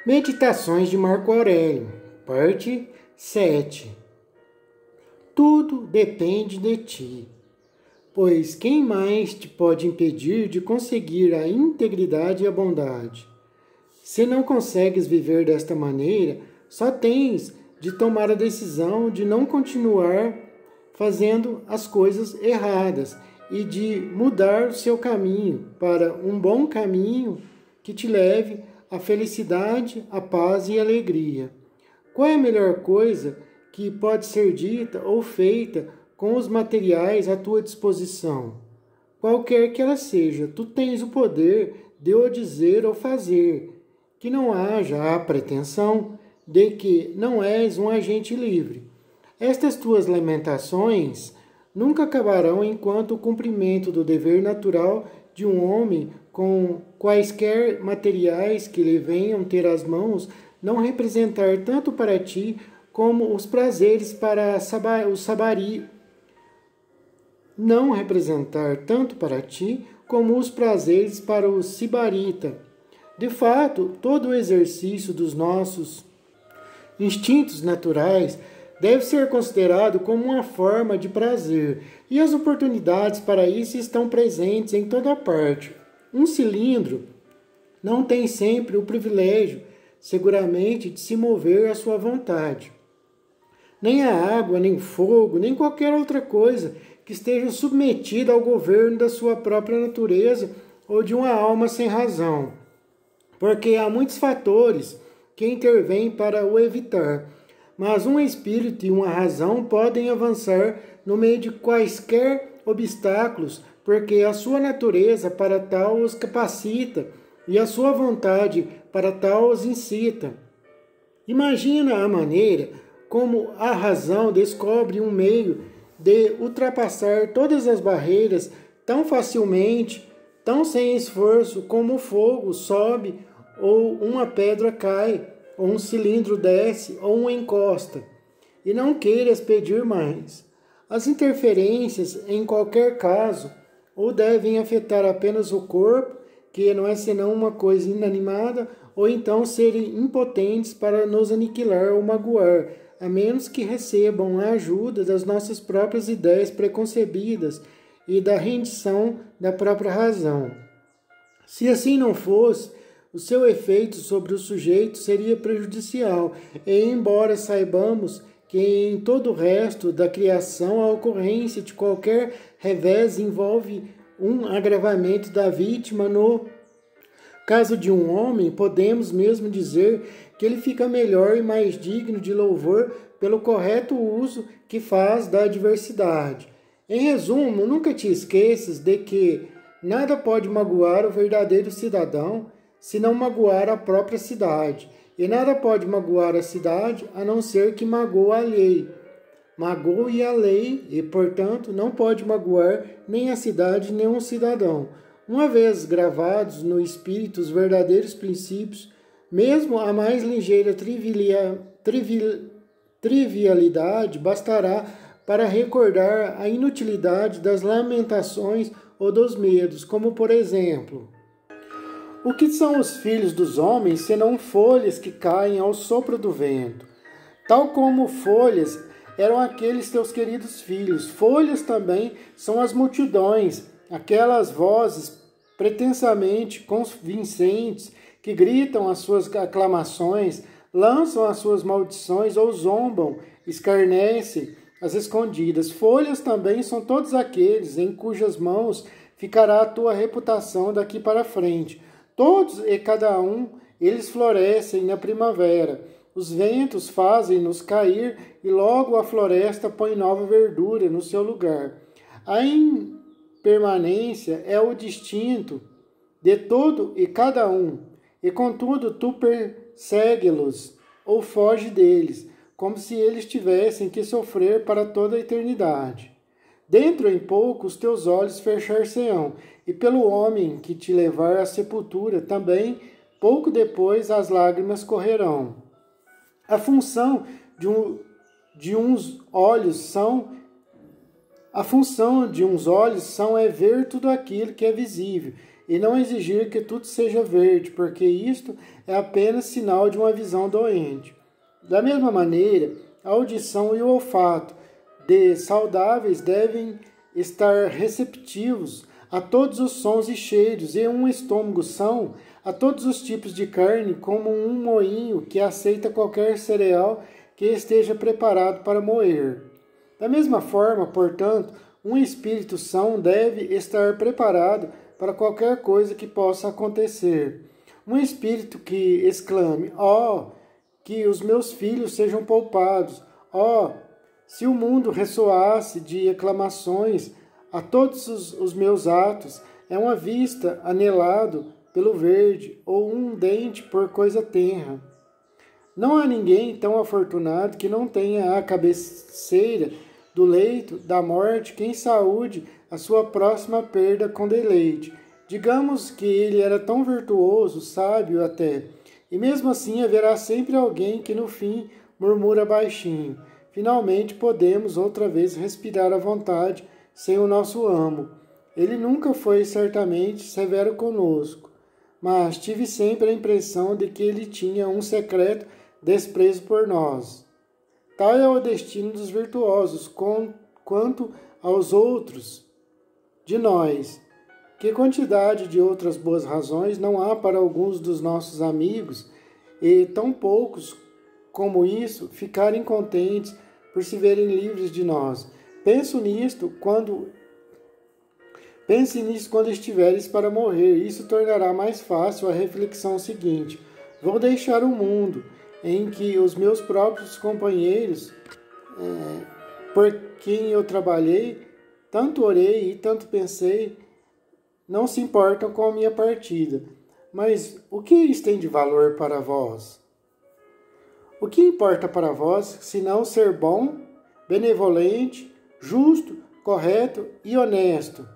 Meditações de Marco Aurélio, parte 7. Tudo depende de ti, pois quem mais te pode impedir de conseguir a integridade e a bondade? Se não consegues viver desta maneira, só tens de tomar a decisão de não continuar fazendo as coisas erradas e de mudar o seu caminho para um bom caminho que te leve à felicidade, à paz e à alegria. Qual é a melhor coisa que pode ser dita ou feita com os materiais à tua disposição? Qualquer que ela seja, tu tens o poder de o dizer ou fazer, que não haja a pretensão de que não és um agente livre. Estas tuas lamentações nunca acabarão enquanto o cumprimento do dever natural de um homem com quaisquer materiais que lhe venham ter às mãos não representar tanto para ti como os prazeres para o sabari, não representar tanto para ti como os prazeres para o sibarita. De fato, todo o exercício dos nossos instintos naturais deve ser considerado como uma forma de prazer, e as oportunidades para isso estão presentes em toda parte. Um cilindro não tem sempre o privilégio, seguramente, de se mover à sua vontade. Nem a água, nem o fogo, nem qualquer outra coisa que esteja submetida ao governo da sua própria natureza ou de uma alma sem razão, porque há muitos fatores que intervêm para o evitar. Mas um espírito e uma razão podem avançar no meio de quaisquer obstáculos, porque a sua natureza para tal os capacita e a sua vontade para tal os incita. Imagina a maneira como a razão descobre um meio de ultrapassar todas as barreiras tão facilmente, tão sem esforço, como o fogo sobe ou uma pedra cai, ou um cilindro desce, ou uma encosta, e não queiras pedir mais. As interferências, em qualquer caso, ou devem afetar apenas o corpo, que não é senão uma coisa inanimada, ou então serem impotentes para nos aniquilar ou magoar, a menos que recebam a ajuda das nossas próprias ideias preconcebidas e da rendição da própria razão. Se assim não fosse, o seu efeito sobre o sujeito seria prejudicial, e embora saibamos que em todo o resto da criação a ocorrência de qualquer revés envolve um agravamento da vítima, no caso de um homem, podemos mesmo dizer que ele fica melhor e mais digno de louvor pelo correto uso que faz da adversidade. Em resumo, nunca te esqueças de que nada pode magoar o verdadeiro cidadão se não magoar a própria cidade, e nada pode magoar a cidade a não ser que magoe a lei. Magoe a lei e, portanto, não pode magoar nem a cidade nem um cidadão. Uma vez gravados no espírito os verdadeiros princípios, mesmo a mais ligeira trivialidade bastará para recordar a inutilidade das lamentações ou dos medos, como por exemplo: o que são os filhos dos homens, senão folhas que caem ao sopro do vento? Tal como folhas eram aqueles teus queridos filhos, folhas também são as multidões, aquelas vozes pretensamente convincentes que gritam as suas aclamações, lançam as suas maldições ou zombam, escarnecem as escondidas. Folhas também são todos aqueles em cujas mãos ficará a tua reputação daqui para frente. Todos e cada um, eles florescem na primavera. Os ventos fazem-nos cair e logo a floresta põe nova verdura no seu lugar. A impermanência é o distinto de todo e cada um, e contudo tu persegue-los ou foge deles, como se eles tivessem que sofrer para toda a eternidade. Dentro em pouco os teus olhos fechar-se-ão, e pelo homem que te levar à sepultura também, pouco depois as lágrimas correrão. A função de uns olhos são é ver tudo aquilo que é visível, e não exigir que tudo seja verde, porque isto é apenas sinal de uma visão doente. Da mesma maneira, a audição e o olfato de saudáveis devem estar receptivos a todos os sons e cheiros, e um estômago são a todos os tipos de carne, como um moinho que aceita qualquer cereal que esteja preparado para moer. Da mesma forma, portanto, um espírito são deve estar preparado para qualquer coisa que possa acontecer. Um espírito que exclame: "Oh, que os meus filhos sejam poupados! Oh, se o mundo ressoasse de aclamações a todos os meus atos, é uma vista anelado pelo verde, ou um dente por coisa tenra." Não há ninguém tão afortunado que não tenha à cabeceira do leito da morte quem saúde a sua próxima perda com deleite. Digamos que ele era tão virtuoso, sábio até, e mesmo assim haverá sempre alguém que no fim murmura baixinho: "Finalmente podemos outra vez respirar à vontade sem o nosso amo. Ele nunca foi certamente severo conosco, mas tive sempre a impressão de que ele tinha um secreto desprezo por nós." Tal é o destino dos virtuosos quanto aos outros de nós. Que quantidade de outras boas razões não há para alguns dos nossos amigos, e tão poucos como isso, ficarem contentes por se verem livres de nós. Pense nisto quando estiveres para morrer. Isso tornará mais fácil a reflexão seguinte: vou deixar um mundo em que os meus próprios companheiros, por quem eu trabalhei, tanto orei e tanto pensei, não se importam com a minha partida. Mas o que isso tem de valor para vós? O que importa para vós, senão ser bom, benevolente, justo, correto e honesto?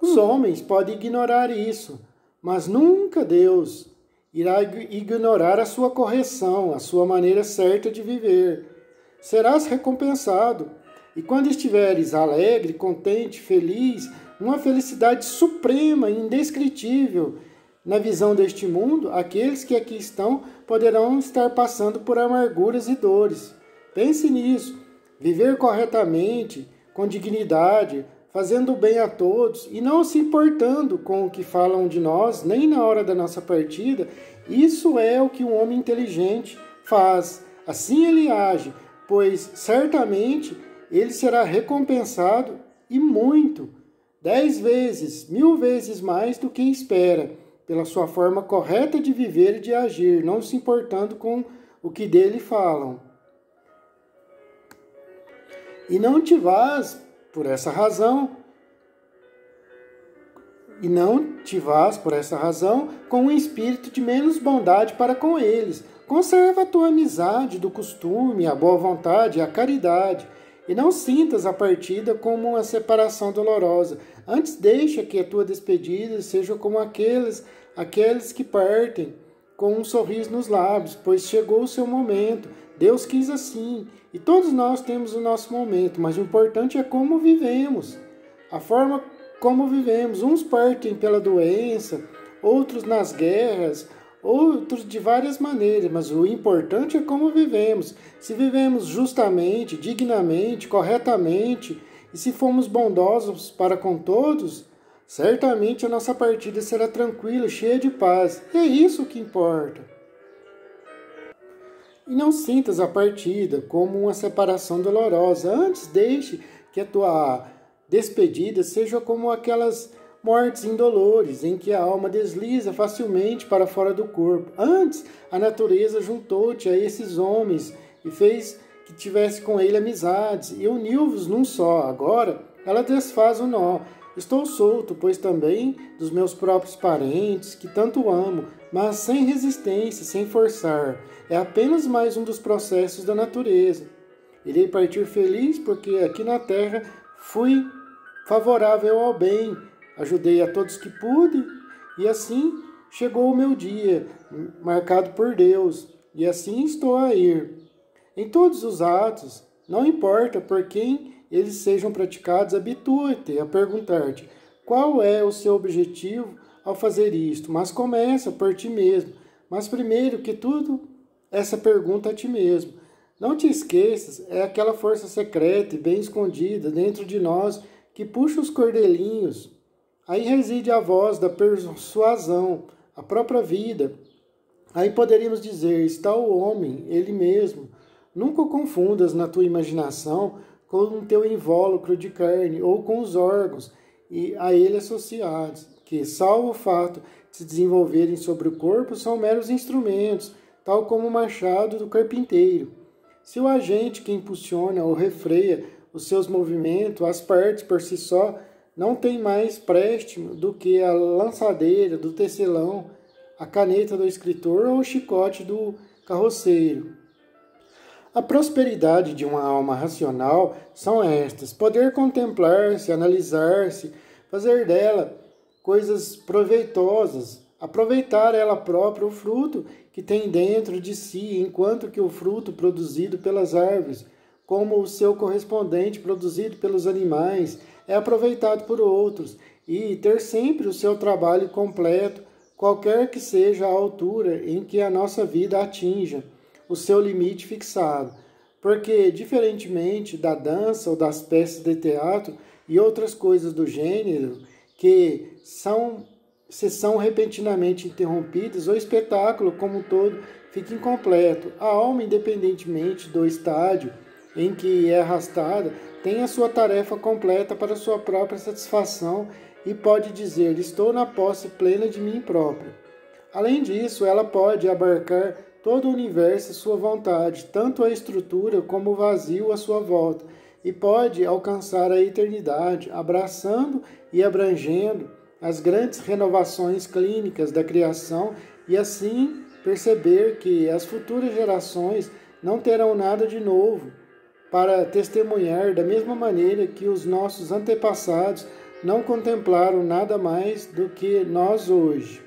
Os homens podem ignorar isso, mas nunca Deus irá ignorar a sua correção, a sua maneira certa de viver. Serás recompensado, e quando estiveres alegre, contente, feliz, uma felicidade suprema e indescritível, na visão deste mundo, aqueles que aqui estão poderão estar passando por amarguras e dores. Pense nisso. Viver corretamente, com dignidade, fazendo bem a todos e não se importando com o que falam de nós, nem na hora da nossa partida, isso é o que um homem inteligente faz. Assim ele age, pois certamente ele será recompensado e muito, 10 vezes, 1000 vezes mais do que espera, pela sua forma correta de viver e de agir, não se importando com o que dele falam. E não te vás por essa razão, com um espírito de menos bondade para com eles. Conserva a tua amizade do costume, a boa vontade e a caridade, e não sintas a partida como uma separação dolorosa. Antes deixa que a tua despedida seja como aqueles que partem com um sorriso nos lábios, pois chegou o seu momento. Deus quis assim, e todos nós temos o nosso momento, mas o importante é como vivemos, a forma como vivemos. Uns partem pela doença, outros nas guerras, outros de várias maneiras, mas o importante é como vivemos. Se vivemos justamente, dignamente, corretamente, e se formos bondosos para com todos, certamente a nossa partida será tranquila, cheia de paz. E é isso que importa. E não sintas a partida como uma separação dolorosa. Antes, deixe que a tua despedida seja como aquelas mortes indolores, em que a alma desliza facilmente para fora do corpo. Antes, a natureza juntou-te a esses homens e fez que tivesse com ele amizades, e uniu-vos num só. Agora, ela desfaz o nó. Estou solto, pois também dos meus próprios parentes, que tanto amo, mas sem resistência, sem forçar. É apenas mais um dos processos da natureza. Irei partir feliz, porque aqui na terra fui favorável ao bem, ajudei a todos que pude, e assim chegou o meu dia, marcado por Deus, e assim estou a ir. Em todos os atos, não importa por quem eles sejam praticados, habitua-te a perguntar-te: qual é o seu objetivo ao fazer isto, mas começa por ti mesmo. Mas primeiro que tudo, essa pergunta a ti mesmo. Não te esqueças, é aquela força secreta e bem escondida dentro de nós que puxa os cordelinhos. Aí reside a voz da persuasão, a própria vida. Aí poderíamos dizer, está o homem, ele mesmo. Nunca o confundas na tua imaginação com o teu invólucro de carne ou com os órgãos e a ele associados, que, salvo o fato de se desenvolverem sobre o corpo, são meros instrumentos, tal como o machado do carpinteiro. Se o agente que impulsiona ou refreia os seus movimentos, as partes por si só, não tem mais préstimo do que a lançadeira do tecelão, a caneta do escritor ou o chicote do carroceiro. A prosperidade de uma alma racional são estas: poder contemplar-se, analisar-se, fazer dela coisas proveitosas, aproveitar ela própria o fruto que tem dentro de si, enquanto que o fruto produzido pelas árvores, como o seu correspondente produzido pelos animais, é aproveitado por outros, e ter sempre o seu trabalho completo, qualquer que seja a altura em que a nossa vida atinja o seu limite fixado. Porque, diferentemente da dança ou das peças de teatro e outras coisas do gênero, que se são repentinamente interrompidas, o espetáculo como um todo fica incompleto. A alma, independentemente do estádio em que é arrastada, tem a sua tarefa completa para sua própria satisfação e pode dizer: estou na posse plena de mim própria. Além disso, ela pode abarcar todo o universo à sua vontade, tanto a estrutura como o vazio à sua volta, e pode alcançar a eternidade, abraçando e abrangendo as grandes renovações clínicas da criação e assim perceber que as futuras gerações não terão nada de novo para testemunhar, da mesma maneira que os nossos antepassados não contemplaram nada mais do que nós hoje.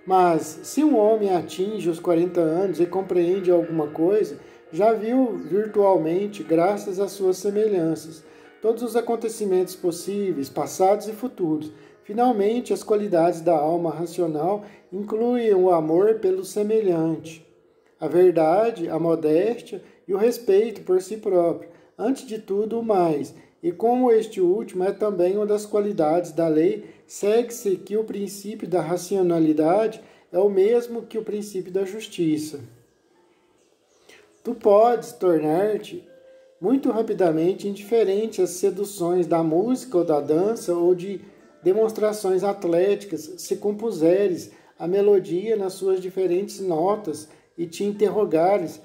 Mas, se um homem atinge os 40 anos e compreende alguma coisa, já viu virtualmente, graças às suas semelhanças, todos os acontecimentos possíveis, passados e futuros. Finalmente, as qualidades da alma racional incluem o amor pelo semelhante, a verdade, a modéstia e o respeito por si próprio, antes de tudo o mais. E como este último é também uma das qualidades da lei, segue-se que o princípio da racionalidade é o mesmo que o princípio da justiça. Tu podes tornar-te muito rapidamente indiferente às seduções da música ou da dança ou de demonstrações atléticas, se compuseres a melodia nas suas diferentes notas e te interrogares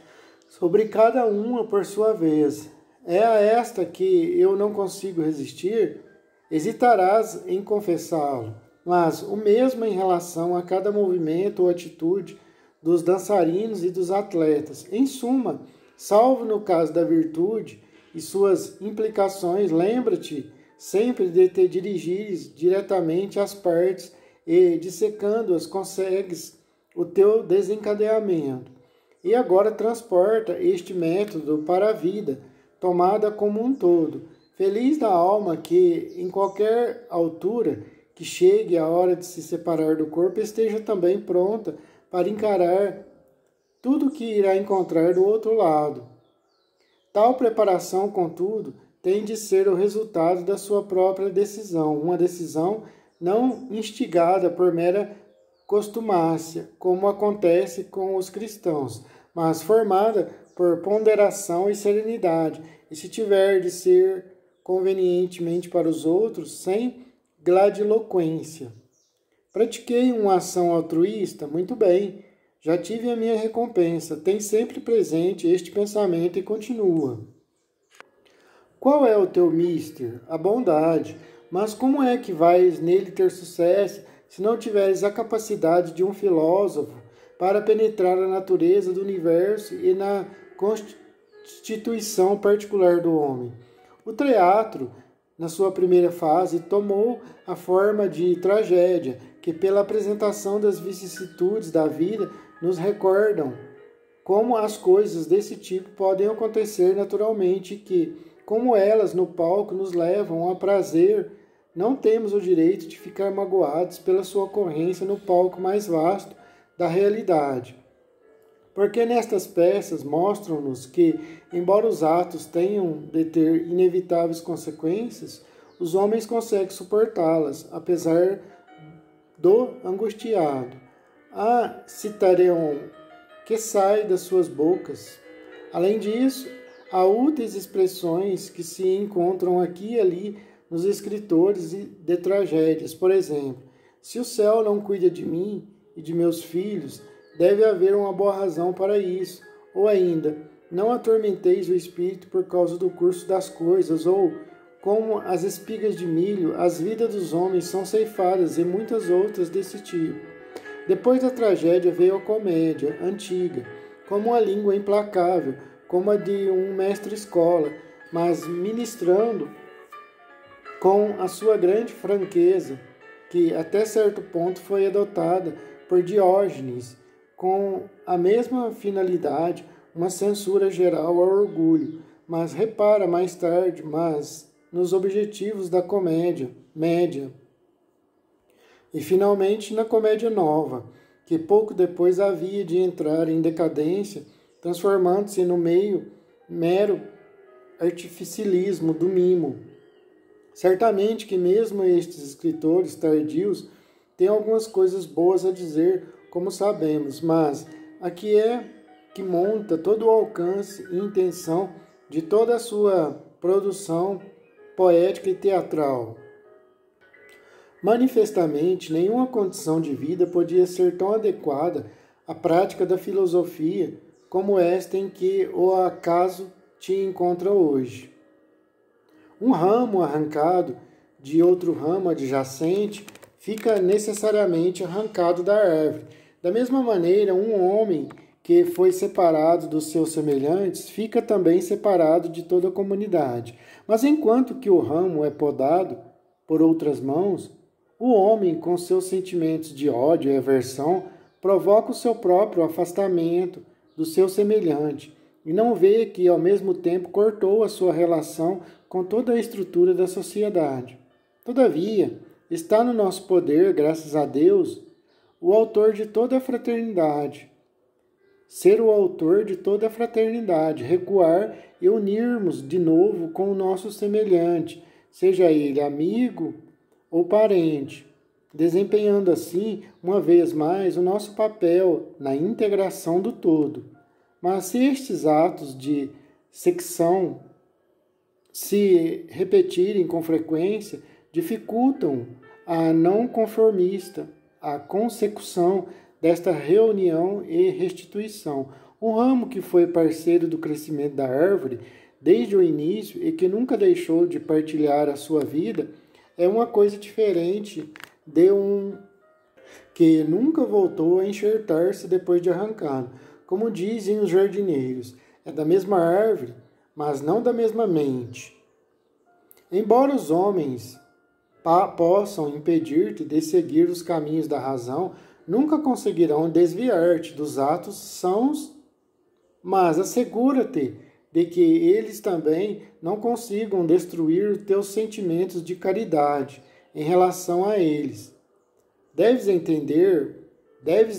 sobre cada uma por sua vez. É a esta que eu não consigo resistir, hesitarás em confessá-lo, mas o mesmo em relação a cada movimento ou atitude dos dançarinos e dos atletas. Em suma, salvo no caso da virtude e suas implicações, lembra-te sempre de te dirigires diretamente às partes e, dissecando-as, consegues o teu desencadeamento. E agora transporta este método para a vida, tomada como um todo. Feliz da alma que, em qualquer altura que chegue a hora de se separar do corpo, esteja também pronta para encarar tudo o que irá encontrar do outro lado. Tal preparação, contudo, tem de ser o resultado da sua própria decisão, uma decisão não instigada por mera costumácia, como acontece com os cristãos, mas formada por ponderação e serenidade, e se tiver de ser convenientemente para os outros, sem gladiloquência. Pratiquei uma ação altruísta? Muito bem, já tive a minha recompensa. Tem sempre presente este pensamento e continua. Qual é o teu mister? A bondade. Mas como é que vais nele ter sucesso se não tiveres a capacidade de um filósofo para penetrar a natureza do universo e na constituição particular do homem? O teatro, na sua primeira fase, tomou a forma de tragédia, que pela apresentação das vicissitudes da vida nos recordam como as coisas desse tipo podem acontecer naturalmente e que, como elas no palco, nos levam a prazer não temos o direito de ficar magoados pela sua ocorrência no palco mais vasto da realidade. Porque nestas peças mostram-nos que, embora os atos tenham de ter inevitáveis consequências, os homens conseguem suportá-las, apesar do angustiado. Citarion que sai das suas bocas. Além disso, há úteis expressões que se encontram aqui e ali nos escritores de tragédias. Por exemplo, se o céu não cuida de mim e de meus filhos, deve haver uma boa razão para isso. Ou ainda, não atormenteis o espírito por causa do curso das coisas, ou, como as espigas de milho, as vidas dos homens são ceifadas, e muitas outras desse tipo. Depois da tragédia veio a comédia antiga, como uma língua implacável, como a de um mestre-escola, mas ministrando com a sua grande franqueza, que até certo ponto foi adotada por Diógenes, com a mesma finalidade, uma censura geral ao orgulho, mas repara mais tarde, nos objetivos da comédia média. E finalmente na comédia nova, que pouco depois havia de entrar em decadência, transformando-se no mero artificialismo do mimo. Certamente que mesmo estes escritores tardios têm algumas coisas boas a dizer, como sabemos, mas aqui é que monta todo o alcance e intenção de toda a sua produção poética e teatral. Manifestamente, nenhuma condição de vida podia ser tão adequada à prática da filosofia como esta em que o acaso te encontra hoje. Um ramo arrancado de outro ramo adjacente fica necessariamente arrancado da árvore. Da mesma maneira, um homem que foi separado dos seus semelhantes fica também separado de toda a comunidade. Mas enquanto que o ramo é podado por outras mãos, o homem, com seus sentimentos de ódio e aversão, provoca o seu próprio afastamento do seu semelhante e não vê que, ao mesmo tempo, cortou a sua relação com toda a estrutura da sociedade. Todavia, está no nosso poder, graças a Deus, o autor de toda a fraternidade. Ser o autor de toda a fraternidade, recuar e unirmos de novo com o nosso semelhante, seja ele amigo ou parente, desempenhando assim, uma vez mais, o nosso papel na integração do todo. Mas se estes atos de secção se repetirem com frequência, dificultam a não conformista, a consecução desta reunião e restituição. Um ramo que foi parceiro do crescimento da árvore desde o início e que nunca deixou de partilhar a sua vida é uma coisa diferente de um que nunca voltou a enxertar-se depois de arrancado. Como dizem os jardineiros, é da mesma árvore, mas não da mesma mente. Embora os homens possam impedir-te de seguir os caminhos da razão, nunca conseguirão desviar-te dos atos sãos, mas assegura-te de que eles também não consigam destruir os teus sentimentos de caridade em relação a eles. Deves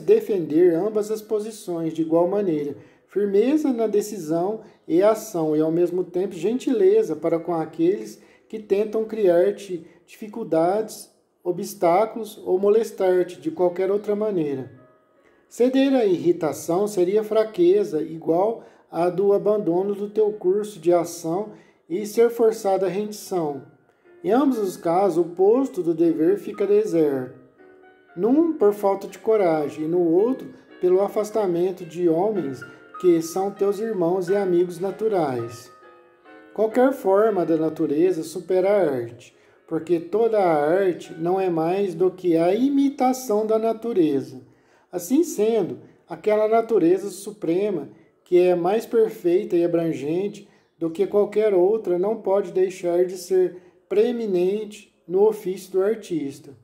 defender ambas as posições de igual maneira, firmeza na decisão e ação, e ao mesmo tempo gentileza para com aqueles que tentam criar-te dificuldades, obstáculos ou molestar-te de qualquer outra maneira. Ceder à irritação seria fraqueza igual à do abandono do teu curso de ação e ser forçado à rendição. Em ambos os casos, o posto do dever fica deserto. Num, por falta de coragem, e no outro, pelo afastamento de homens que são teus irmãos e amigos naturais. Qualquer forma da natureza supera a arte, porque toda a arte não é mais do que a imitação da natureza. Assim sendo, aquela natureza suprema, que é mais perfeita e abrangente do que qualquer outra, não pode deixar de ser preeminente no ofício do artista.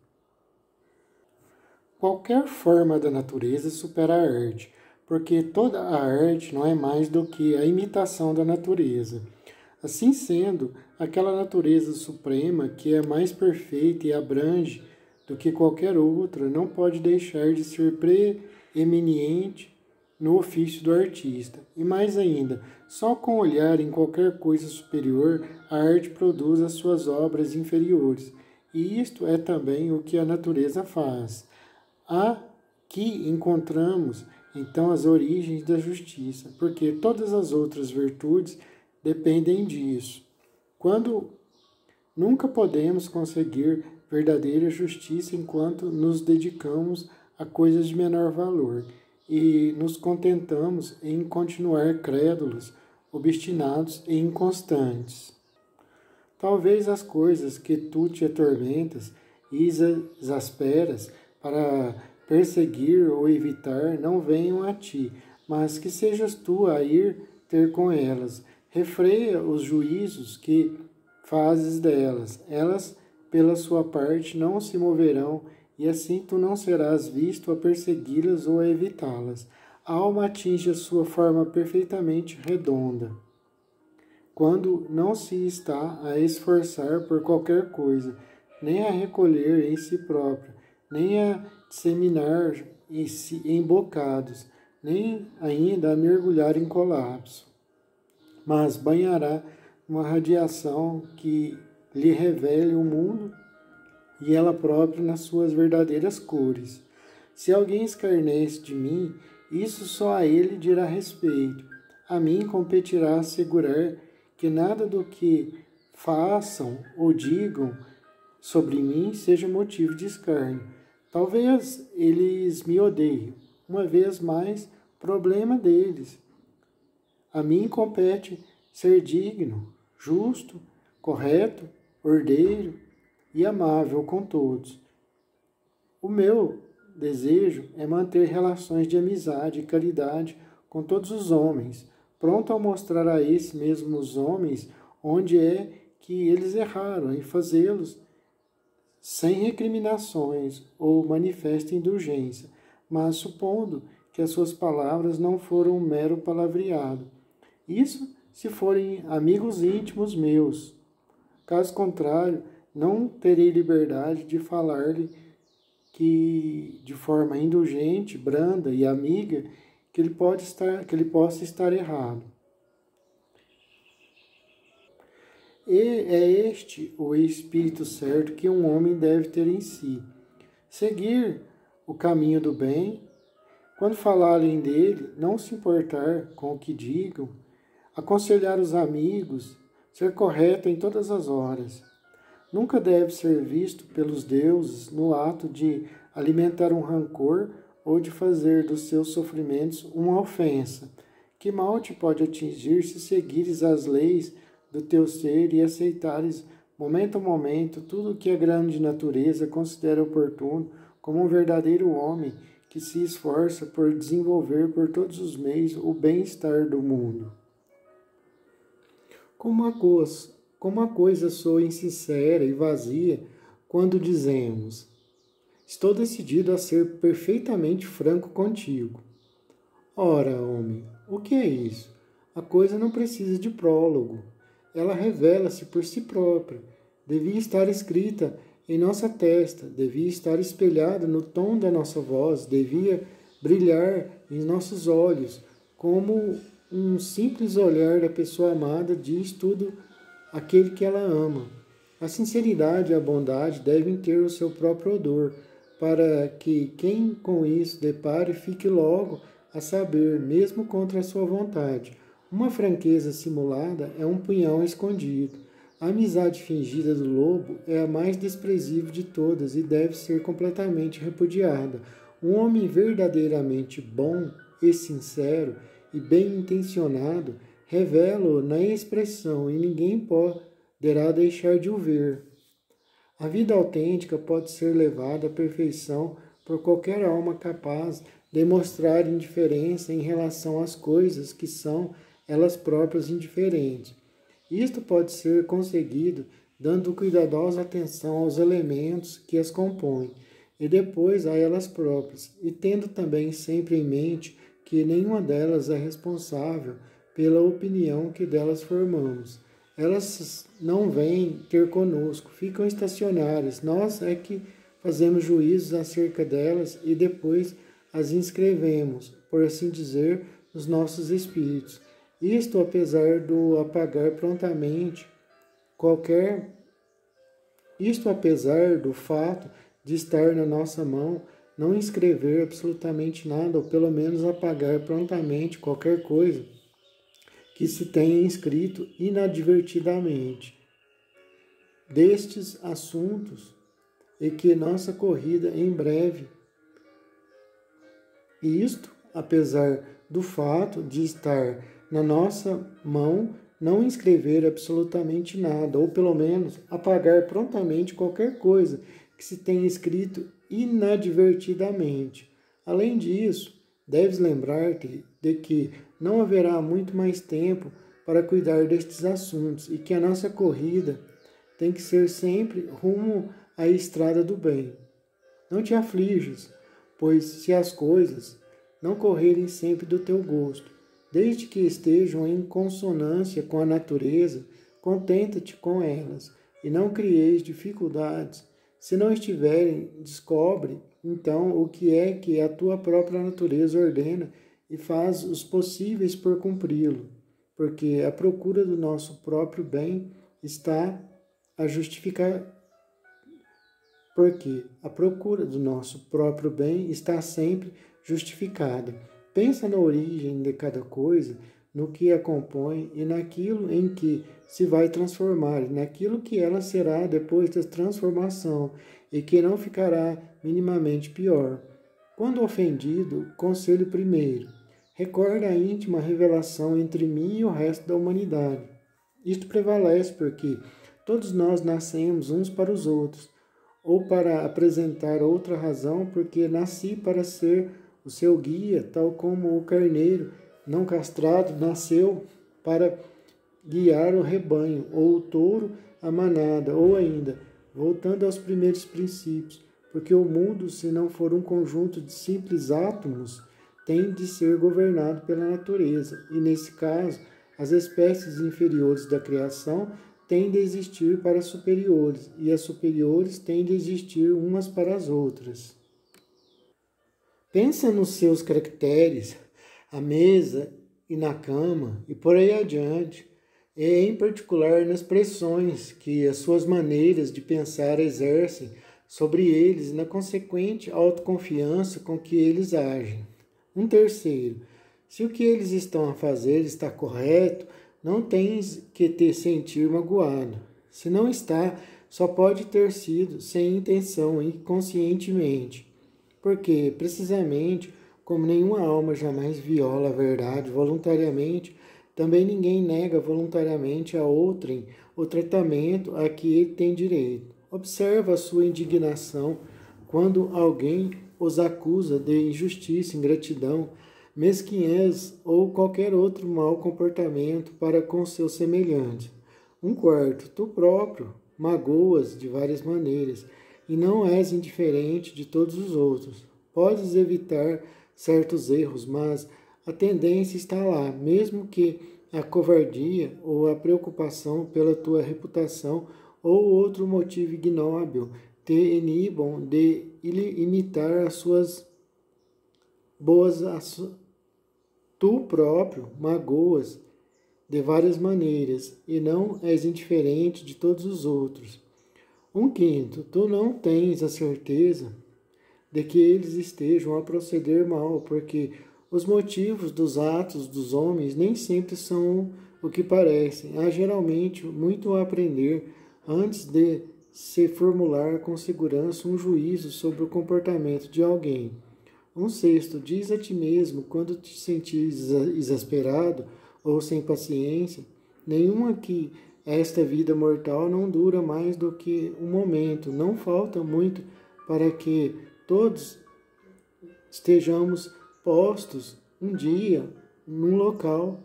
Qualquer forma da natureza supera a arte, porque toda a arte não é mais do que a imitação da natureza. Assim sendo, aquela natureza suprema que é mais perfeita e abrange do que qualquer outra não pode deixar de ser preeminente no ofício do artista. E mais ainda, só com olhar em qualquer coisa superior, a arte produz as suas obras inferiores. E isto é também o que a natureza faz. Aqui encontramos, então, as origens da justiça, porque todas as outras virtudes dependem disso. Quando nunca podemos conseguir verdadeira justiça enquanto nos dedicamos a coisas de menor valor e nos contentamos em continuar crédulos, obstinados e inconstantes. Talvez as coisas que tu te atormentas e exasperas para perseguir ou evitar não venham a ti, mas que sejas tu a ir ter com elas. Refreia os juízos que fazes delas. Elas, pela sua parte, não se moverão, e assim tu não serás visto a persegui-las ou a evitá-las. A alma atinge a sua forma perfeitamente redonda, quando não se está a esforçar por qualquer coisa, nem a recolher em si própria, nem a disseminar em bocados, nem ainda a mergulhar em colapso, mas banhará uma radiação que lhe revele o mundo e ela própria nas suas verdadeiras cores. Se alguém escarnece de mim, isso só a ele dirá respeito. A mim competirá assegurar que nada do que façam ou digam sobre mim seja motivo de escárnio. Talvez eles me odeiem. Uma vez mais, problema deles. A mim compete ser digno, justo, correto, ordeiro e amável com todos. O meu desejo é manter relações de amizade e caridade com todos os homens, pronto a mostrar a esses mesmos homens onde é que eles erraram e fazê-los sem recriminações ou manifesta indulgência, mas supondo que as suas palavras não foram um mero palavreado. Isso se forem amigos íntimos meus. Caso contrário, não terei liberdade de falar-lhe que, de forma indulgente, branda e amiga, que ele possa estar errado. E é este o espírito certo que um homem deve ter em si. Seguir o caminho do bem, quando falarem dele, não se importar com o que digam, aconselhar os amigos, ser correto em todas as horas. Nunca deve ser visto pelos deuses no ato de alimentar um rancor ou de fazer dos seus sofrimentos uma ofensa. Que mal te pode atingir se seguires as leis do teu ser e aceitares, momento a momento, tudo o que a grande natureza considera oportuno, como um verdadeiro homem que se esforça por desenvolver por todos os meios o bem-estar do mundo. Como a coisa soa insincera e vazia quando dizemos: estou decidido a ser perfeitamente franco contigo. Ora, homem, o que é isso? A coisa não precisa de prólogo. Ela revela-se por si própria. Devia estar escrita em nossa testa, devia estar espelhada no tom da nossa voz, devia brilhar em nossos olhos, como um simples olhar da pessoa amada diz tudo aquele que ela ama. A sinceridade e a bondade devem ter o seu próprio odor, para que quem com isso depare fique logo a saber, mesmo contra a sua vontade. Uma franqueza simulada é um punhal escondido. A amizade fingida do lobo é a mais desprezível de todas e deve ser completamente repudiada. Um homem verdadeiramente bom e sincero e bem-intencionado revela-o na expressão e ninguém poderá deixar de o ver. A vida autêntica pode ser levada à perfeição por qualquer alma capaz de mostrar indiferença em relação às coisas que são elas próprias indiferentes. Isto pode ser conseguido dando cuidadosa atenção aos elementos que as compõem e depois a elas próprias, e tendo também sempre em mente que nenhuma delas é responsável pela opinião que delas formamos. elas não vêm ter conosco, ficam estacionárias. Nós é que fazemos juízos acerca delas e depois as inscrevemos, por assim dizer, nos nossos espíritos. Isto apesar do apagar prontamente Isto apesar do fato de estar na nossa mão, não escrever absolutamente nada, ou pelo menos apagar prontamente qualquer coisa que se tenha inscrito inadvertidamente destes assuntos, e que nossa corrida em breve. E isto, apesar do fato de estar na nossa mão, não escrever absolutamente nada, ou pelo menos apagar prontamente qualquer coisa que se tenha escrito inadvertidamente. Além disso, deves lembrar-te de que não haverá muito mais tempo para cuidar destes assuntos e que a nossa corrida tem que ser sempre rumo à estrada do bem. Não te afliges, pois se as coisas não correrem sempre do teu gosto, desde que estejam em consonância com a natureza, contenta-te com elas, e não crieis dificuldades. Se não estiverem, descobre, então, o que é que a tua própria natureza ordena e faz os possíveis por cumpri-lo, porque a procura do nosso próprio bem está a justificar. Porque a procura do nosso próprio bem está sempre justificada. Pensa na origem de cada coisa, no que a compõe e naquilo em que se vai transformar, e naquilo que ela será depois da transformação, e que não ficará minimamente pior. Quando ofendido, conselho primeiro. Recorda a íntima revelação entre mim e o resto da humanidade. Isto prevalece porque todos nós nascemos uns para os outros, ou para apresentar outra razão, porque nasci para ser o seu guia, tal como o carneiro não castrado nasceu para guiar o rebanho, ou o touro a manada, ou ainda, voltando aos primeiros princípios, porque o mundo, se não for um conjunto de simples átomos, tem de ser governado pela natureza, e nesse caso, as espécies inferiores da criação têm de existir para as superiores, e as superiores têm de existir umas para as outras. Pensa nos seus caracteres, a mesa e na cama, e por aí adiante, e em particular nas pressões que as suas maneiras de pensar exercem sobre eles e na consequente autoconfiança com que eles agem. Um terceiro, se o que eles estão a fazer está correto, não tens que te sentir magoado. Se não está, só pode ter sido sem intenção e conscientemente. Porque, precisamente, como nenhuma alma jamais viola a verdade voluntariamente, também ninguém nega voluntariamente a outrem o tratamento a que ele tem direito. Observa a sua indignação quando alguém os acusa de injustiça, ingratidão, mesquinhez ou qualquer outro mau comportamento para com seus semelhantes. Um quarto, tu próprio magoas de várias maneiras e não és indiferente de todos os outros. Podes evitar certos erros, mas a tendência está lá, mesmo que a covardia ou a preocupação pela tua reputação ou outro motivo ignóbil te inibam de imitar as suas boas ações. Tu próprio magoas de várias maneiras e não és indiferente de todos os outros. Um quinto, tu não tens a certeza de que eles estejam a proceder mal, porque os motivos dos atos dos homens nem sempre são o que parecem. Há geralmente muito a aprender antes de se formular com segurança um juízo sobre o comportamento de alguém. Um sexto, diz a ti mesmo, quando te sentires exasperado ou sem paciência, nenhuma que esta vida mortal não dura mais do que um momento, não falta muito para que todos estejamos postos um dia num local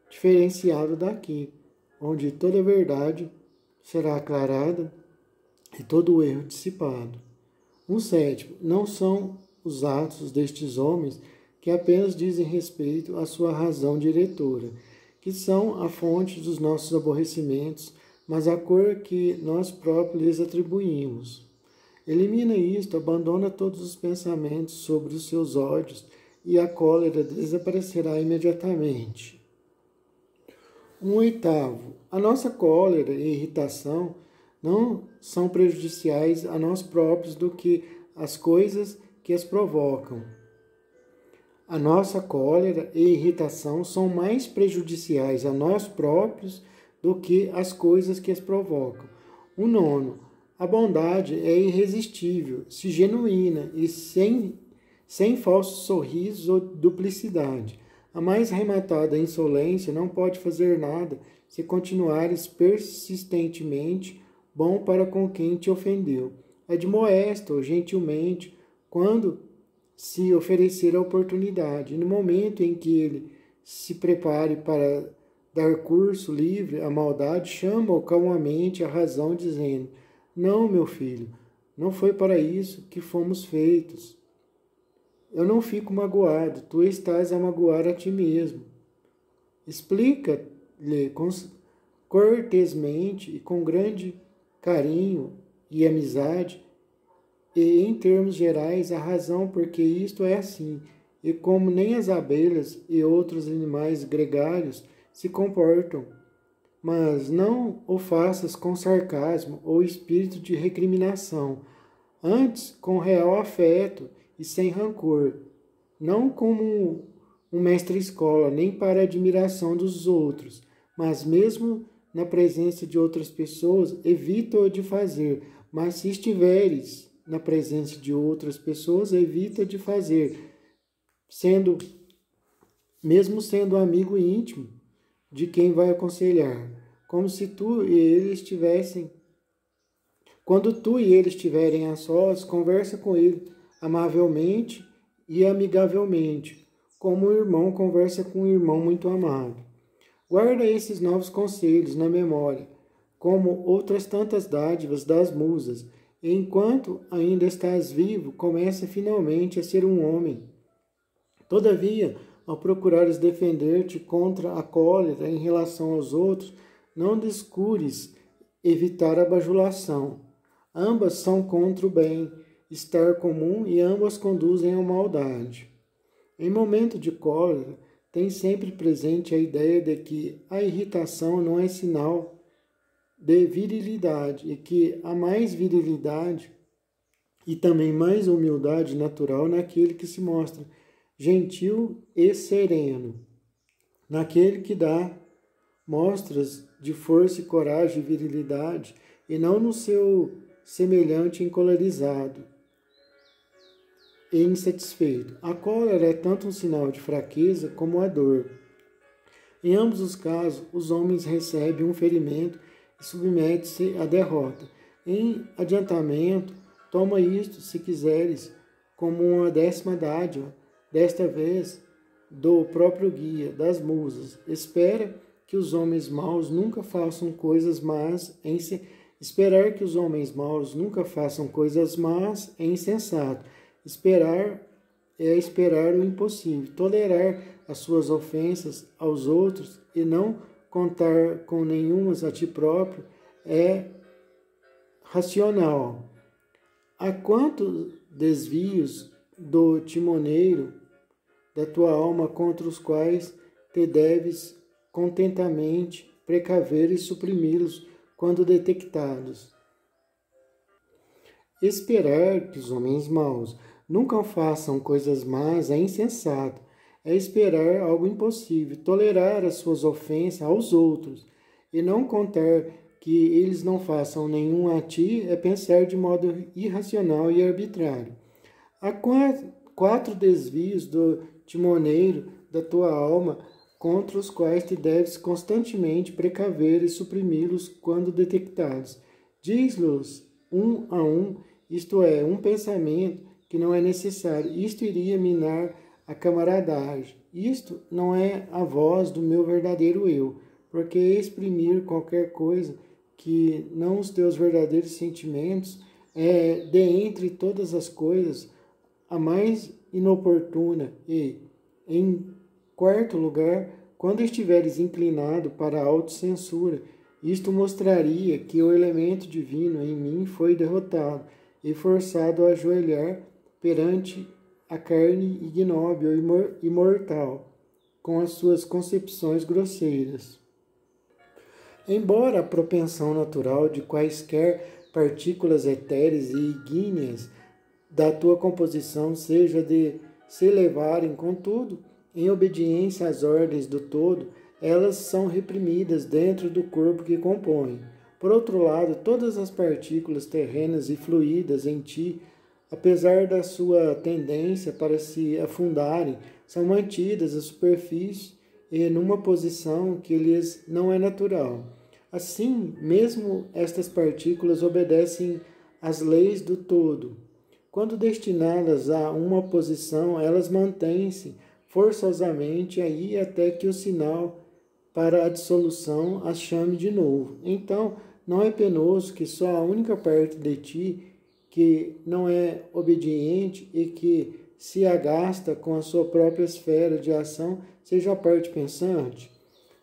diferenciado daqui, onde toda a verdade será aclarada e todo o erro dissipado. Um sétimo, não são os atos destes homens que apenas dizem respeito à sua razão diretora, que são a fonte dos nossos aborrecimentos, mas a cor que nós próprios lhes atribuímos. Elimina isto, abandona todos os pensamentos sobre os seus ódios, e a cólera desaparecerá imediatamente. 8. A nossa cólera e irritação não são prejudiciais a nós próprios do que as coisas que as provocam. A nossa cólera e irritação são mais prejudiciais a nós próprios do que as coisas que as provocam. 9. A bondade é irresistível, se genuína e sem falsos sorrisos ou duplicidade. A mais rematada insolência não pode fazer nada se continuares persistentemente bom para com quem te ofendeu. Admoesta-o gentilmente quando se oferecer a oportunidade. No momento em que ele se prepare para dar curso livre à maldade, chama-o calmamente à razão, dizendo: não, meu filho, não foi para isso que fomos feitos. Eu não fico magoado, tu estás a magoar a ti mesmo. Explica-lhe cortesmente e com grande carinho e amizade, e em termos gerais, a razão porque isto é assim, e como nem as abelhas e outros animais gregários se comportam. Mas não o faças com sarcasmo ou espírito de recriminação, antes com real afeto e sem rancor, não como um mestre-escola, nem para admiração dos outros, mas mesmo na presença de outras pessoas, evita-o de fazer, mas se estiveres na presença de outras pessoas, evita de fazer, mesmo sendo amigo íntimo de quem vai aconselhar, como se tu e ele estivessem. Quando tu e ele estiverem a sós, conversa com ele amavelmente e amigavelmente, como um irmão conversa com um irmão muito amado. Guarda esses novos conselhos na memória, como outras tantas dádivas das musas, e enquanto ainda estás vivo, começa finalmente a ser um homem. Todavia, ao procurares defender-te contra a cólera em relação aos outros, não descures evitar a bajulação. Ambas são contra o bem estar comum e ambas conduzem à maldade. Em momento de cólera, tem sempre presente a ideia de que a irritação não é sinal de virilidade e que há mais virilidade e também mais humildade natural naquele que se mostra gentil e sereno, naquele que dá mostras de força e coragem e virilidade, e não no seu semelhante encolerizado e insatisfeito. A cólera é tanto um sinal de fraqueza como a dor. Em ambos os casos, os homens recebem um ferimento e submete-se à derrota. Em adiantamento, toma isto, se quiseres, como uma 10ª dádiva, desta vez do próprio guia das musas. Espera que os homens maus nunca façam coisas más Esperar que os homens maus nunca façam coisas más é insensato. Esperar é esperar o impossível. Tolerar as suas ofensas aos outros e não contar com nenhumas a ti próprio é racional. Há quantos desvios do timoneiro da tua alma contra os quais te deves contentamente precaver e suprimi-los quando detectados. Esperar que os homens maus nunca façam coisas más é insensato. É esperar algo impossível, tolerar as suas ofensas aos outros e não contar que eles não façam nenhum a ti é pensar de modo irracional e arbitrário. Há 4 desvios do timoneiro da tua alma contra os quais te deves constantemente precaver e suprimi-los quando detectados. Diz-los um a um, isto é, um pensamento que não é necessário. Isto iria minar a camaradagem. Isto não é a voz do meu verdadeiro eu, porque exprimir qualquer coisa que não os teus verdadeiros sentimentos é, de entre todas as coisas, a mais inoportuna e, em 4º lugar, quando estiveres inclinado para a autocensura, isto mostraria que o elemento divino em mim foi derrotado e forçado a ajoelhar perante a carne ignóbil e mortal, com as suas concepções grosseiras. Embora a propensão natural de quaisquer partículas etéreas e igníneas da tua composição seja de se elevarem, contudo, em obediência às ordens do todo, elas são reprimidas dentro do corpo que compõe. Por outro lado, todas as partículas terrenas e fluídas em ti, apesar da sua tendência para se afundarem, são mantidas à superfície e numa posição que lhes não é natural. Assim, mesmo estas partículas obedecem às leis do todo. Quando destinadas a uma posição, elas mantêm-se forçosamente aí até que o sinal para a dissolução as chame de novo. Então, não é penoso que só a única parte de ti que não é obediente e que se agasta com a sua própria esfera de ação seja a parte pensante?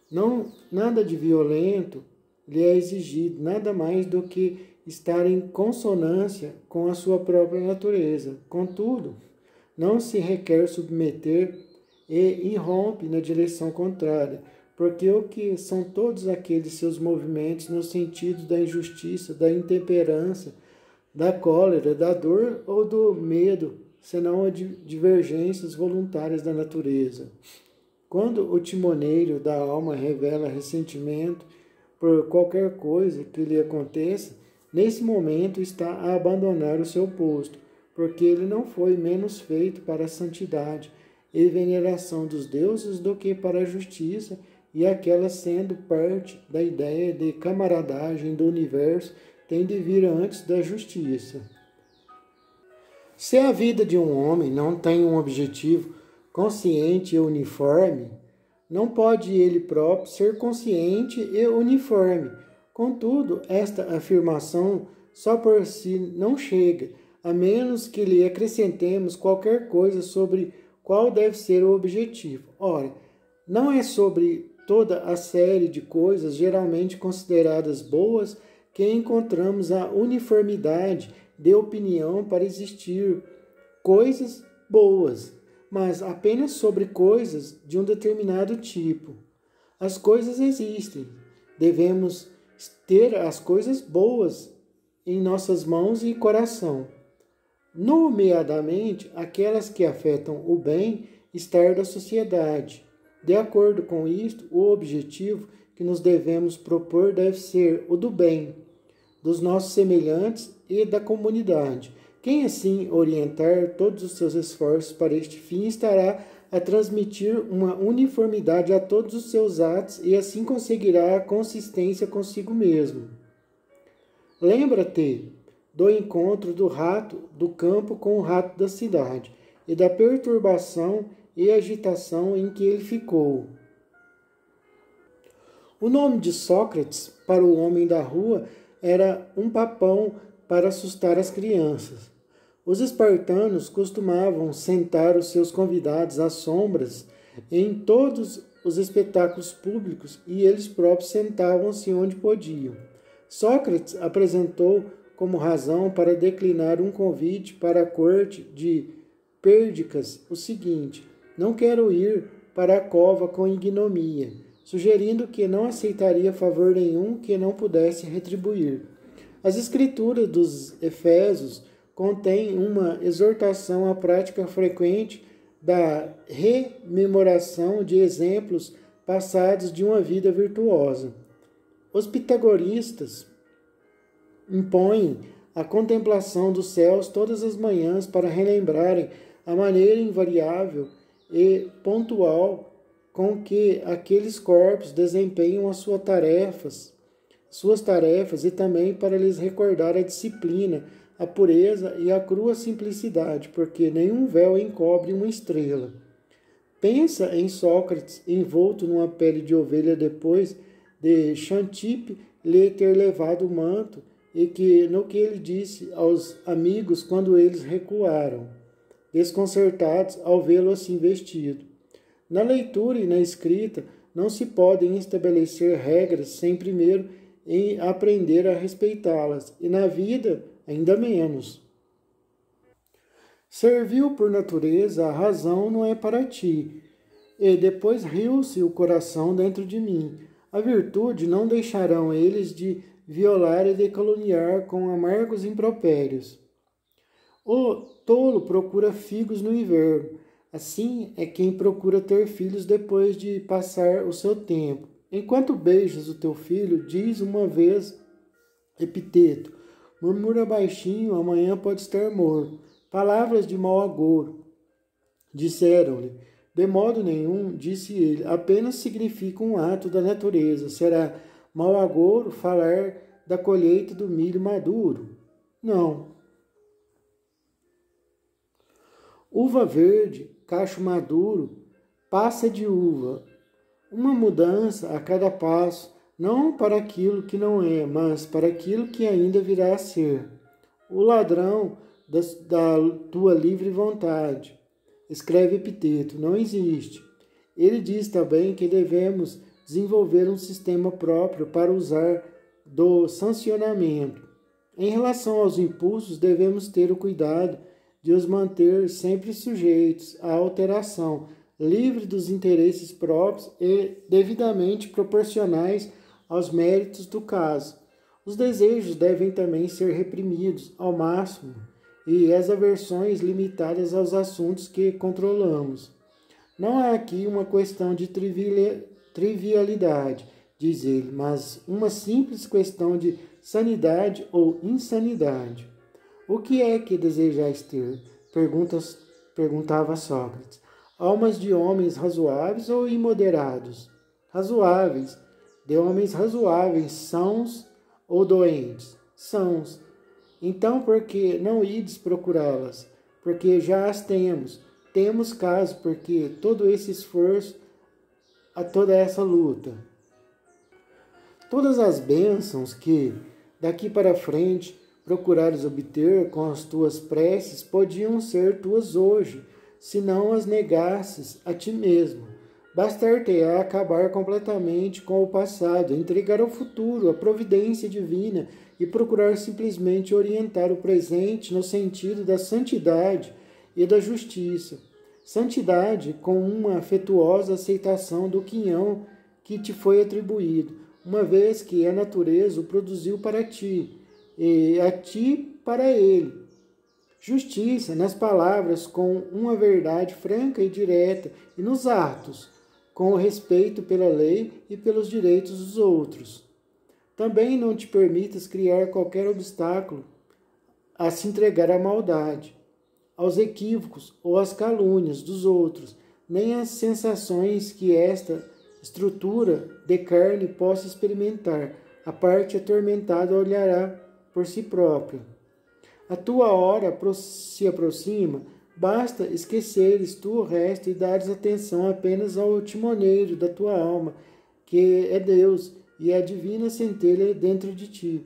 Não, nada de violento lhe é exigido, nada mais do que estar em consonância com a sua própria natureza. Contudo, não se requer submeter e irrompe na direção contrária, porque o que são todos aqueles seus movimentos no sentido da injustiça, da intemperança, da cólera, da dor ou do medo, senão a divergências voluntárias da natureza? Quando o timoneiro da alma revela ressentimento por qualquer coisa que lhe aconteça, nesse momento está a abandonar o seu posto, porque ele não foi menos feito para a santidade e veneração dos deuses do que para a justiça, e aquela sendo parte da ideia de camaradagem do universo tem de vir antes da justiça. Se a vida de um homem não tem um objetivo consciente e uniforme, não pode ele próprio ser consciente e uniforme. Contudo, esta afirmação só por si não chega, a menos que lhe acrescentemos qualquer coisa sobre qual deve ser o objetivo. Ora, não é sobre toda a série de coisas geralmente consideradas boas que encontramos a uniformidade de opinião para existir coisas boas, mas apenas sobre coisas de um determinado tipo. As coisas existem. Devemos ter as coisas boas em nossas mãos e coração, nomeadamente aquelas que afetam o bem-estar da sociedade. De acordo com isto, o objetivo que nos devemos propor deve ser o do bem, dos nossos semelhantes e da comunidade. Quem assim orientar todos os seus esforços para este fim estará a transmitir uma uniformidade a todos os seus atos e assim conseguirá a consistência consigo mesmo. Lembra-te do encontro do rato do campo com o rato da cidade e da perturbação e agitação em que ele ficou. O nome de Sócrates para o homem da rua era um papão para assustar as crianças. Os espartanos costumavam sentar os seus convidados às sombras em todos os espetáculos públicos e eles próprios sentavam-se onde podiam. Sócrates apresentou como razão para declinar um convite para a corte de Perdicas o seguinte: não quero ir para a cova com ignomia, sugerindo que não aceitaria favor nenhum que não pudesse retribuir. As escrituras dos Efésios contêm uma exortação à prática frequente da rememoração de exemplos passados de uma vida virtuosa. Os pitagoristas impõem a contemplação dos céus todas as manhãs para relembrarem a maneira invariável e pontual com que aqueles corpos desempenham suas tarefas e também para lhes recordar a disciplina, a pureza e a crua simplicidade, porque nenhum véu encobre uma estrela. Pensa em Sócrates envolto numa pele de ovelha depois de Xantippe lhe ter levado o manto e no que ele disse aos amigos quando eles recuaram, desconcertados ao vê-lo assim vestido. Na leitura e na escrita, não se podem estabelecer regras sem primeiro aprender a respeitá-las, e na vida ainda menos. Serviu por natureza, a razão não é para ti, e depois riu-se o coração dentro de mim. A virtude não deixarão eles de violar e de caluniar com amargos impropérios. O tolo procura figos no inverno, assim é quem procura ter filhos depois de passar o seu tempo. Enquanto beijas o teu filho, diz uma vez Epiteto, murmura baixinho, amanhã pode estar morto. Palavras de mau agouro. Disseram-lhe, de modo nenhum, disse ele, apenas significa um ato da natureza. Será mau agouro falar da colheita do milho maduro? Não. Uva verde, cacho maduro, passa de uva. Uma mudança a cada passo, não para aquilo que não é, mas para aquilo que ainda virá a ser. O ladrão da tua livre vontade. Escreve Epiteto, não existe. Ele diz também que devemos desenvolver um sistema próprio para usar do sancionamento. Em relação aos impulsos, devemos ter o cuidado de os manter sempre sujeitos à alteração, livre dos interesses próprios e devidamente proporcionais aos méritos do caso. Os desejos devem também ser reprimidos ao máximo e as aversões limitadas aos assuntos que controlamos. Não há aqui uma questão de trivialidade, diz ele, mas uma simples questão de sanidade ou insanidade. O que é que desejais ter? Perguntava Sócrates. Almas de homens razoáveis ou imoderados? Razoáveis. De homens razoáveis, sãos ou doentes? Sãos. Então, por que não ides procurá-las? Porque já as temos. Temos caso, porque todo esse esforço, a toda essa luta. Todas as bênçãos que, daqui para frente, procurares obter com as tuas preces, podiam ser tuas hoje, se não as negasses a ti mesmo. Bastar-te-á acabar completamente com o passado, entregar ao futuro a providência divina e procurar simplesmente orientar o presente no sentido da santidade e da justiça. Santidade com uma afetuosa aceitação do quinhão que te foi atribuído, uma vez que a natureza o produziu para ti, e a ti para ele. Justiça nas palavras com uma verdade franca e direta, e nos atos com o respeito pela lei e pelos direitos dos outros. Também não te permitas criar qualquer obstáculo a se entregar à maldade, aos equívocos ou às calúnias dos outros, nem às sensações que esta estrutura de carne possa experimentar. A parte atormentada olhará por si própria. A tua hora se aproxima, basta esqueceres tu o resto e dares atenção apenas ao timoneiro da tua alma, que é Deus, e a divina centelha dentro de ti.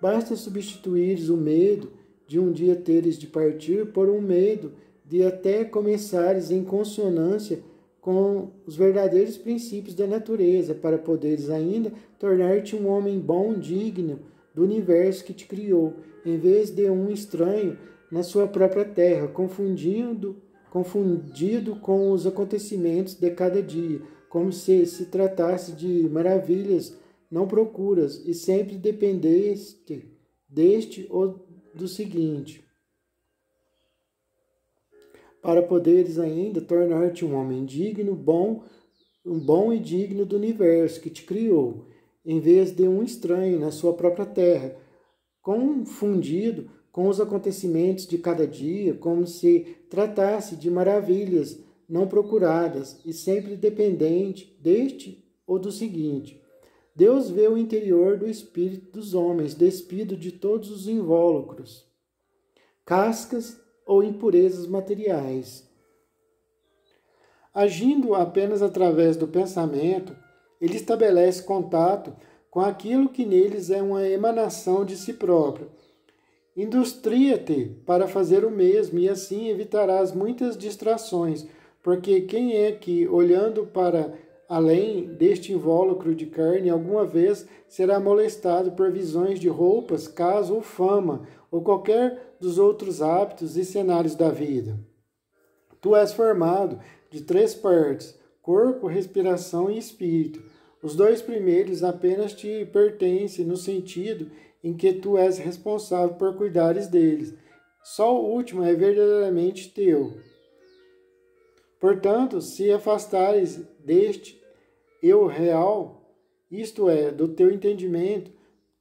Basta substituires o medo de um dia teres de partir por um medo de até começares em consonância com os verdadeiros princípios da natureza, para poderes ainda tornar-te um homem bom, digno do universo que te criou, em vez de um estranho na sua própria terra, confundido com os acontecimentos de cada dia, como se tratasse de maravilhas não procuras, e sempre dependeste deste ou do seguinte, para poderes ainda tornar-te um homem digno, um bom e digno do universo que te criou, em vez de um estranho na sua própria terra, confundido com os acontecimentos de cada dia, como se tratasse de maravilhas não procuradas, e sempre dependente deste ou do seguinte. Deus vê o interior do espírito dos homens, despido de todos os invólucros, cascas ou impurezas materiais. Agindo apenas através do pensamento, ele estabelece contato com aquilo que neles é uma emanação de si próprio. Industria-te para fazer o mesmo, e assim evitarás muitas distrações, porque quem é que, olhando para além deste invólucro de carne, alguma vez será molestado por visões de roupas, casa ou fama, ou qualquer dos outros hábitos e cenários da vida. Tu és formado de 3 partes: corpo, respiração e espírito. Os 2 primeiros apenas te pertencem no sentido em que tu és responsável por cuidares deles. Só o último é verdadeiramente teu. Portanto, se afastares deste eu real, isto é, do teu entendimento,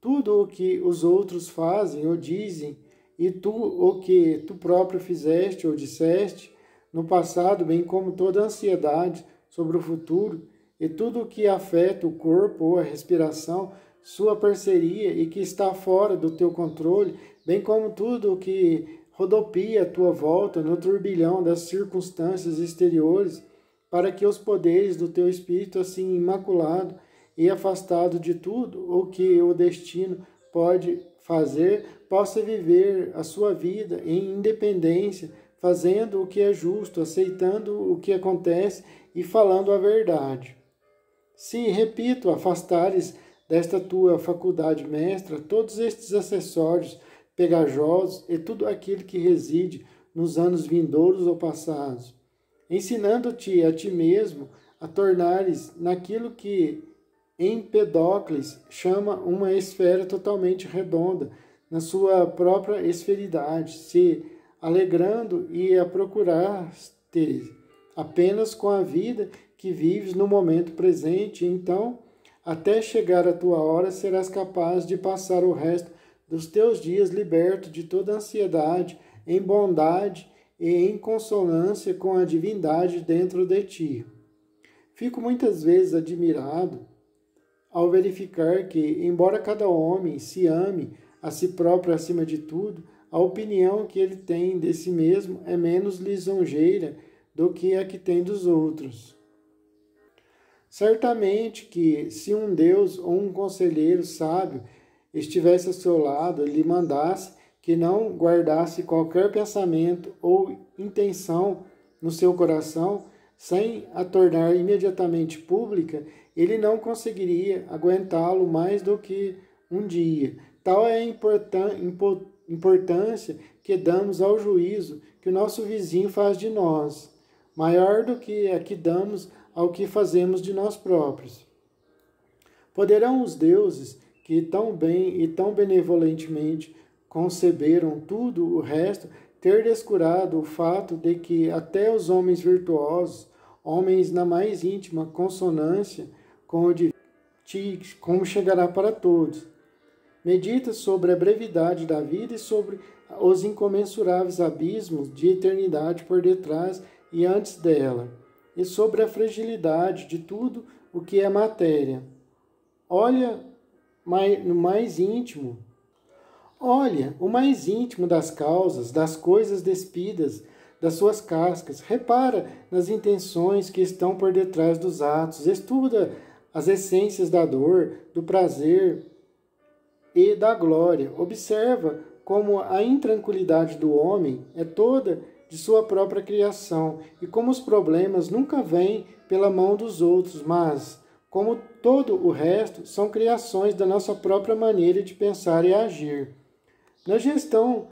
tudo o que os outros fazem ou dizem, e tu o que tu próprio fizeste ou disseste no passado, bem como toda a ansiedade sobre o futuro, e tudo o que afeta o corpo ou a respiração, sua parceria e que está fora do teu controle, bem como tudo o que rodopia à tua volta no turbilhão das circunstâncias exteriores, para que os poderes do teu espírito, assim imaculado e afastado de tudo o que o destino pode fazer, possa viver a sua vida em independência, fazendo o que é justo, aceitando o que acontece e falando a verdade. Se, repito, afastares desta tua faculdade mestra todos estes acessórios pegajosos e tudo aquilo que reside nos anos vindouros ou passados, ensinando-te a ti mesmo a tornares naquilo que Empedocles chama uma esfera totalmente redonda, na sua própria esferidade, se alegrando e a procurar-te apenas com a vida que vives no momento presente, então, até chegar a tua hora, serás capaz de passar o resto dos teus dias liberto de toda ansiedade, em bondade e em consonância com a divindade dentro de ti. Fico muitas vezes admirado ao verificar que, embora cada homem se ame a si próprio acima de tudo, a opinião que ele tem de si mesmo é menos lisonjeira do que a que tem dos outros. Certamente que, se um Deus ou um conselheiro sábio estivesse ao seu lado e lhe mandasse que não guardasse qualquer pensamento ou intenção no seu coração, sem a tornar imediatamente pública, ele não conseguiria aguentá-lo mais do que um dia. Tal é a importância que damos ao juízo que o nosso vizinho faz de nós, maior do que a que damos ao que fazemos de nós próprios. Poderão os deuses, que tão bem e tão benevolentemente conceberam tudo o resto, ter descurado o fato de que até os homens virtuosos, homens na mais íntima consonância com o de ti, como chegará para todos. Medita sobre a brevidade da vida e sobre os incomensuráveis abismos de eternidade por detrás e antes dela, e sobre a fragilidade de tudo o que é matéria. Olha o mais íntimo das causas, das coisas despidas, das suas cascas. Repara nas intenções que estão por detrás dos atos. Estuda as essências da dor, do prazer e da glória. Observa como a intranquilidade do homem é toda de sua própria criação e como os problemas nunca vêm pela mão dos outros, mas, como todo o resto, são criações da nossa própria maneira de pensar e agir. Na gestão